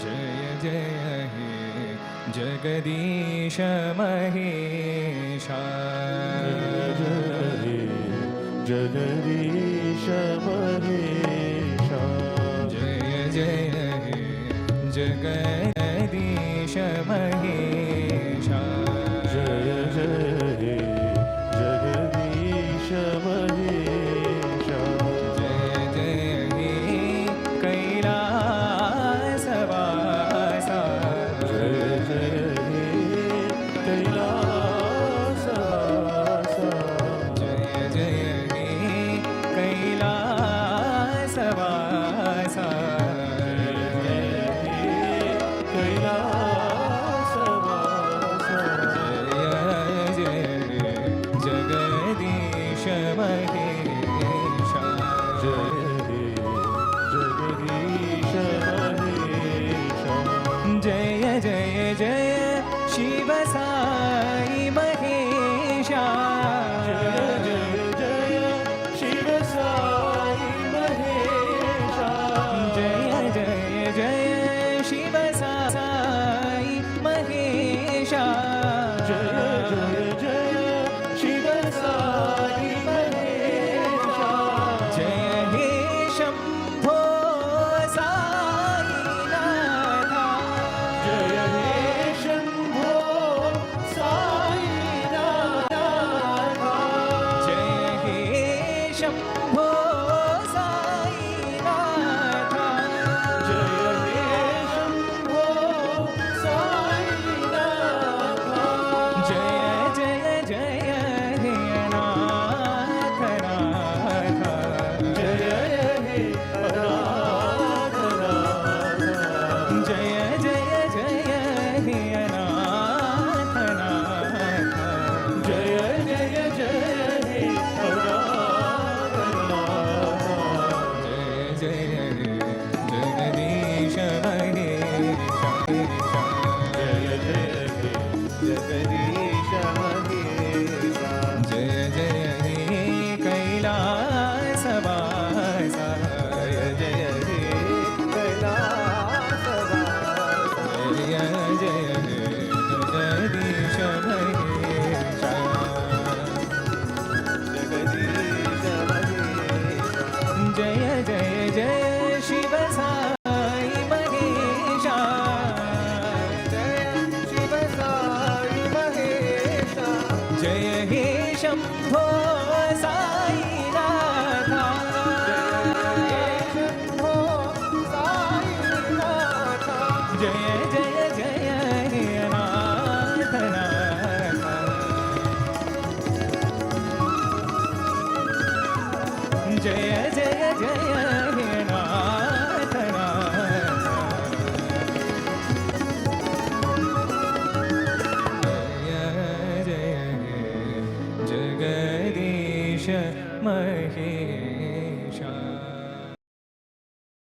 जय जय हे जगदीश महेशा जगदीश महेशा जय जय हे जगदीश महेशा जय जय हे जगदीश महेशा जय जय हे कैलासवासा जय जय हे कैलासवासा जय जय हे कैलासवासा जगदीश महेशा जय जय जय शिव साई महेशा जय जय शिव साई महेशा जय जय जय शिव साई महेशा जय जय जय शिव साई महेशा जय हे शंभो साईनाथा जय हे शंभो साईनाथा जय हे शंभो साईनाथा जय हे शंभो साईनाथा जय जय जय हे नाथ नाथ जय हे अनाथ नाथ जय जय जय हे नाथ नाथ जय जय जय हे अनाथ नाथ जय जय हे जगदीश महेशा जय जय हे जगदीश महेशा जय जय हे कैलासवासा जय जय हे कैलासवासा जय जय हे जगदीश महेशा जगदीश महेशा जय जय जय शिव साई महेशा जय शिव साई महेशा जय हे शंभो साईनाथा शंभो साईनाथा जय जय जय हे नाथ नाथ जय जय जय हे नाथ नाथ जय जय हे जगदीश महेशा